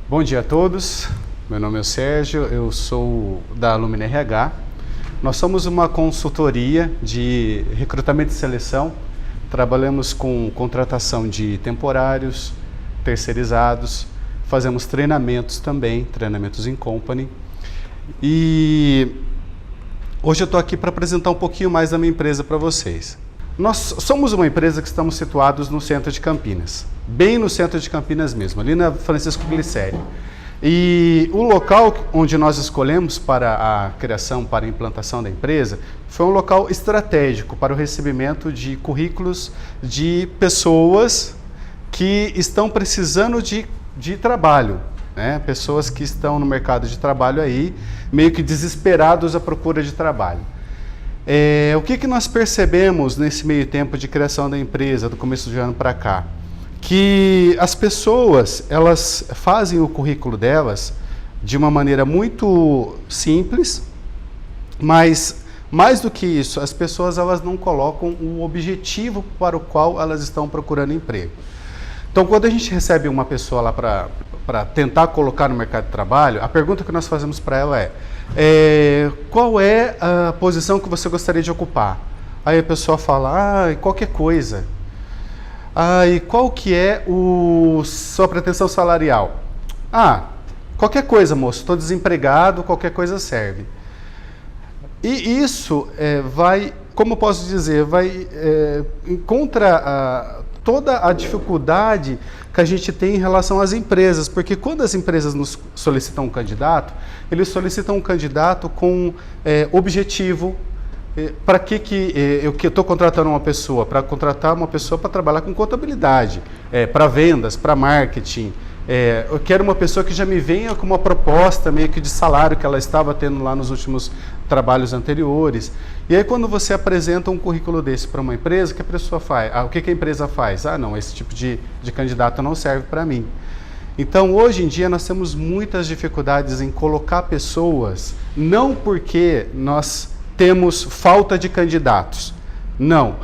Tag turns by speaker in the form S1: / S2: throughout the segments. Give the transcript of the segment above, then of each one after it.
S1: Bom dia a todos, meu nome é Sérgio, eu sou da Alumni RH. Nós somos uma consultoria de recrutamento e seleção, trabalhamos com contratação de temporários, terceirizados, fazemos treinamentos também, treinamentos em company. E hoje eu estou aqui para apresentar um pouquinho mais da minha empresa para vocês. Nós somos uma empresa que estamos situados no centro de Campinas, bem no centro de Campinas mesmo, ali na Francisco Glicério. E o local onde nós escolhemos para a criação, para a implantação da empresa, foi um local estratégico para o recebimento de currículos de pessoas que estão precisando de trabalho, né? Pessoas que estão no mercado de trabalho aí, meio que desesperados à procura de trabalho. O que nós percebemos nesse meio tempo de criação da empresa, do começo de ano para cá? Que as pessoas, elas fazem o currículo delas de uma maneira muito simples, mas mais do que isso, as pessoas elas não colocam o objetivo para o qual elas estão procurando emprego. Então, quando a gente recebe uma pessoa lá para tentar colocar no mercado de trabalho, a pergunta que nós fazemos para ela é qual é a posição que você gostaria de ocupar? Aí a pessoa fala, qualquer coisa. E qual que é sua pretensão salarial? Qualquer coisa, moço, estou desempregado, qualquer coisa serve. E isso vai, como eu posso dizer, vai contra toda a dificuldade que a gente tem em relação às empresas, porque quando as empresas nos solicitam um candidato, eles solicitam um candidato com objetivo. Para que eu estou contratando uma pessoa? Para contratar uma pessoa para trabalhar com contabilidade, para vendas, para marketing. Eu quero uma pessoa que já me venha com uma proposta meio que de salário que ela estava tendo lá nos últimos trabalhos anteriores. E aí quando você apresenta um currículo desse para uma empresa, o que a pessoa faz? O que a empresa faz? Não, esse tipo de candidato não serve para mim. Então hoje em dia nós temos muitas dificuldades em colocar pessoas, não porque nós temos falta de candidatos. Não.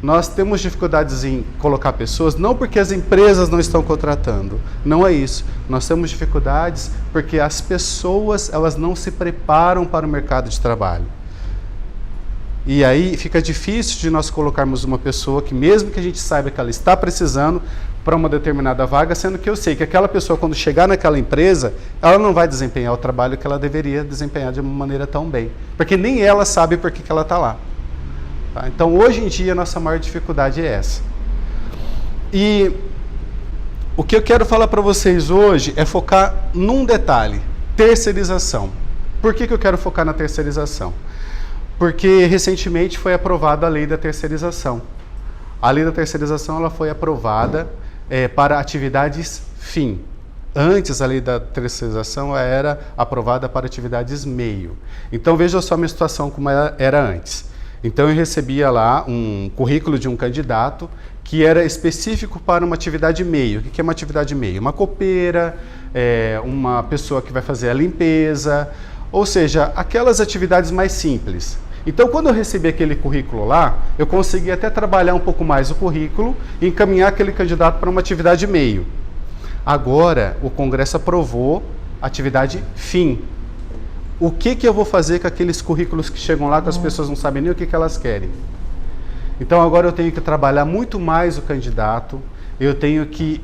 S1: Nós temos dificuldades em colocar pessoas, não porque as empresas não estão contratando. Não é isso. Nós temos dificuldades porque as pessoas elas não se preparam para o mercado de trabalho. E aí fica difícil de nós colocarmos uma pessoa que, mesmo que a gente saiba que ela está precisando para uma determinada vaga, sendo que eu sei que aquela pessoa, quando chegar naquela empresa, ela não vai desempenhar o trabalho que ela deveria desempenhar de uma maneira tão bem. Porque nem ela sabe por que ela está lá. Tá? Então, hoje em dia, a nossa maior dificuldade é essa. E o que eu quero falar para vocês hoje é focar num detalhe, terceirização. Por que eu quero focar na terceirização? Porque recentemente foi aprovada a lei da terceirização. A lei da terceirização ela foi aprovada para atividades fim. Antes, a lei da terceirização era aprovada para atividades meio. Então, veja só a minha situação como era antes. Então, eu recebia lá um currículo de um candidato que era específico para uma atividade meio. O que é uma atividade meio? Uma copeira, uma pessoa que vai fazer a limpeza, ou seja, aquelas atividades mais simples. Então, quando eu recebi aquele currículo lá, eu consegui até trabalhar um pouco mais o currículo e encaminhar aquele candidato para uma atividade meio. Agora, o Congresso aprovou atividade fim. O que eu vou fazer com aqueles currículos que chegam lá que as pessoas não sabem nem o que elas querem? Então, agora eu tenho que trabalhar muito mais o candidato, eu tenho que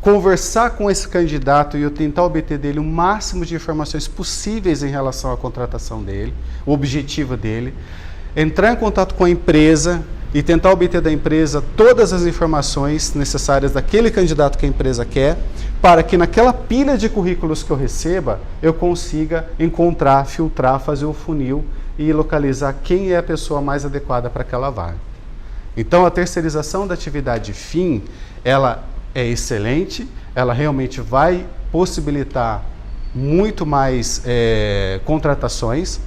S1: conversar com esse candidato e eu tentar obter dele o máximo de informações possíveis em relação à contratação dele, o objetivo dele, entrar em contato com a empresa e tentar obter da empresa todas as informações necessárias daquele candidato que a empresa quer, para que naquela pilha de currículos que eu receba, eu consiga encontrar, filtrar, fazer o funil e localizar quem é a pessoa mais adequada para aquela vaga. Então, a terceirização da atividade fim, ela é excelente, ela realmente vai possibilitar muito mais contratações,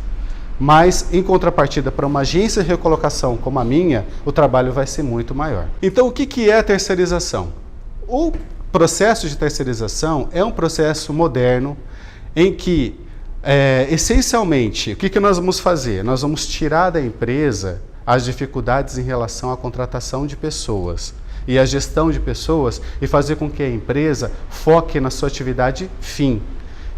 S1: mas em contrapartida para uma agência de recolocação como a minha, o trabalho vai ser muito maior. Então, o que é a terceirização? O processo de terceirização é um processo moderno em que, essencialmente, o que nós vamos fazer? Nós vamos tirar da empresa as dificuldades em relação à contratação de pessoas. e a gestão de pessoas e fazer com que a empresa foque na sua atividade fim.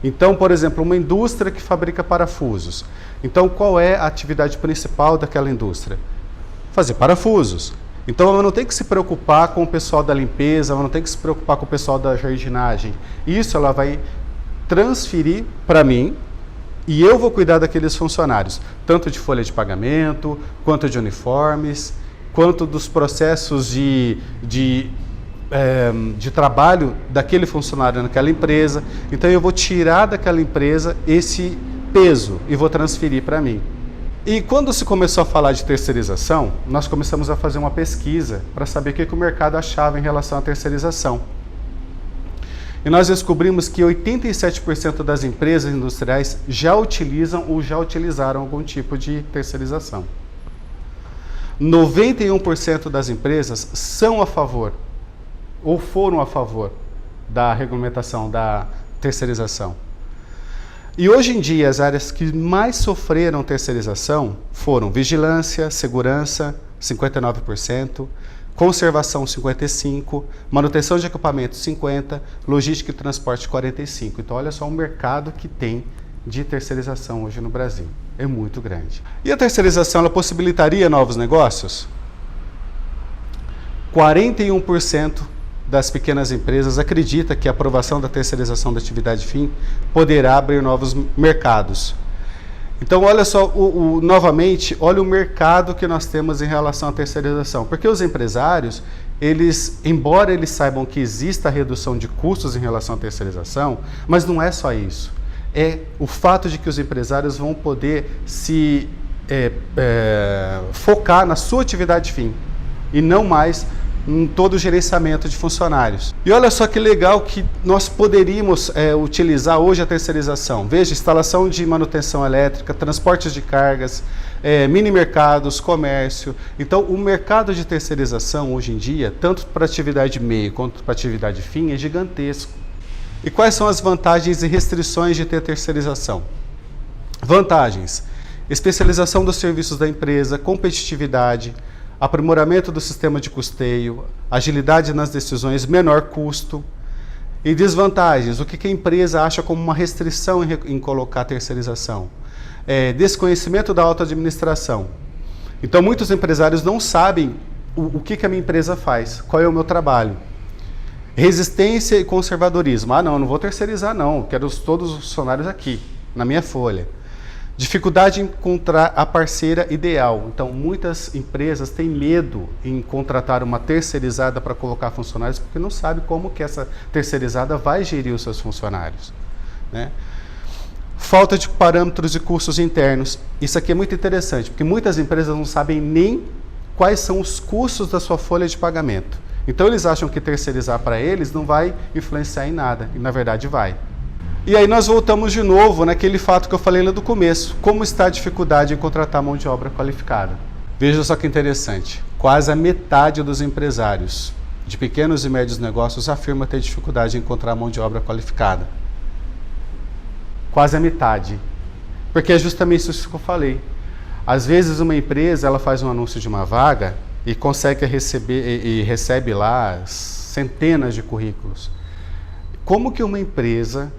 S1: Então, por exemplo, uma indústria que fabrica parafusos. Então, qual é a atividade principal daquela indústria? Fazer parafusos. Então, ela não tem que se preocupar com o pessoal da limpeza, ela não tem que se preocupar com o pessoal da jardinagem. Isso ela vai transferir para mim e eu vou cuidar daqueles funcionários, tanto de folha de pagamento, quanto de uniformes, quanto dos processos de trabalho daquele funcionário naquela empresa. Então eu vou tirar daquela empresa esse peso e vou transferir para mim. E quando se começou a falar de terceirização, nós começamos a fazer uma pesquisa para saber o que o mercado achava em relação à terceirização. E nós descobrimos que 87% das empresas industriais já utilizam ou já utilizaram algum tipo de terceirização. 91% das empresas são a favor ou foram a favor da regulamentação da terceirização. E hoje em dia, as áreas que mais sofreram terceirização foram vigilância, segurança, 59%, conservação, 55%, manutenção de equipamento, 50%, logística e transporte, 45%. Então, olha só o mercado que tem de terceirização hoje no Brasil. É muito grande. E a terceirização, ela possibilitaria novos negócios? 41% das pequenas empresas acredita que a aprovação da terceirização da atividade fim poderá abrir novos mercados. Então, olha só, novamente, olha o mercado que nós temos em relação à terceirização. Porque os empresários, embora eles saibam que existe a redução de custos em relação à terceirização, mas não é só isso. É o fato de que os empresários vão poder se focar na sua atividade fim e não mais em todo o gerenciamento de funcionários. E olha só que legal que nós poderíamos utilizar hoje a terceirização. Veja, instalação de manutenção elétrica, transportes de cargas, mini mercados, comércio. Então, o mercado de terceirização hoje em dia, tanto para atividade meio quanto para atividade fim, é gigantesco. E quais são as vantagens e restrições de ter terceirização? Vantagens: especialização dos serviços da empresa, competitividade, aprimoramento do sistema de custeio, agilidade nas decisões, menor custo. E desvantagens: o que a empresa acha como uma restrição em colocar terceirização? Desconhecimento da auto-administração. Então, muitos empresários não sabem o que a minha empresa faz, qual é o meu trabalho. Resistência e conservadorismo. Não vou terceirizar não, quero todos os funcionários aqui, na minha folha. Dificuldade em encontrar a parceira ideal. Então, muitas empresas têm medo em contratar uma terceirizada para colocar funcionários, porque não sabe como que essa terceirizada vai gerir os seus funcionários, né? Falta de parâmetros e custos internos. Isso aqui é muito interessante, porque muitas empresas não sabem nem quais são os custos da sua folha de pagamento. Então, eles acham que terceirizar para eles não vai influenciar em nada, e na verdade vai. E aí nós voltamos de novo naquele fato que eu falei lá do começo. Como está a dificuldade em contratar mão de obra qualificada? Veja só que interessante. Quase a metade dos empresários de pequenos e médios negócios afirma ter dificuldade em encontrar mão de obra qualificada. Quase a metade. Porque é justamente isso que eu falei. Às vezes uma empresa ela faz um anúncio de uma vaga e consegue receber e recebe lá centenas de currículos. Como que uma empresa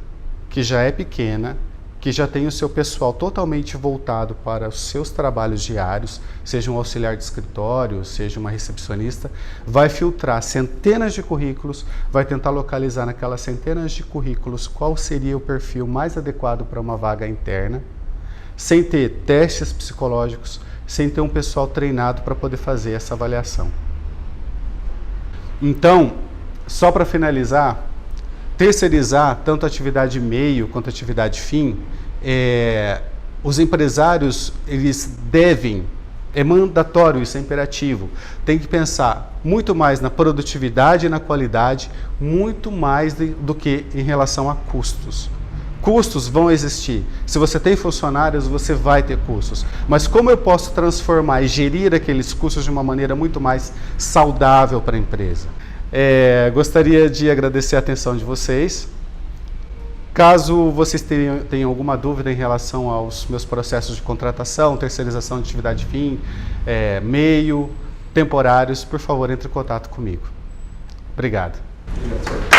S1: que já é pequena, que já tem o seu pessoal totalmente voltado para os seus trabalhos diários, seja um auxiliar de escritório, seja uma recepcionista, vai filtrar centenas de currículos, vai tentar localizar naquelas centenas de currículos qual seria o perfil mais adequado para uma vaga interna, sem ter testes psicológicos, sem ter um pessoal treinado para poder fazer essa avaliação. Então, só para finalizar, terceirizar tanto a atividade meio quanto a atividade fim, os empresários, eles devem, é mandatório, isso é imperativo, tem que pensar muito mais na produtividade e na qualidade, muito mais do que em relação a custos. Custos vão existir. Se você tem funcionários, você vai ter custos. Mas como eu posso transformar e gerir aqueles custos de uma maneira muito mais saudável para a empresa? Gostaria de agradecer a atenção de vocês. Caso vocês tenham alguma dúvida em relação aos meus processos de contratação, terceirização de atividade fim, meio, temporários, por favor, entre em contato comigo. Obrigado.
S2: Obrigado, senhor.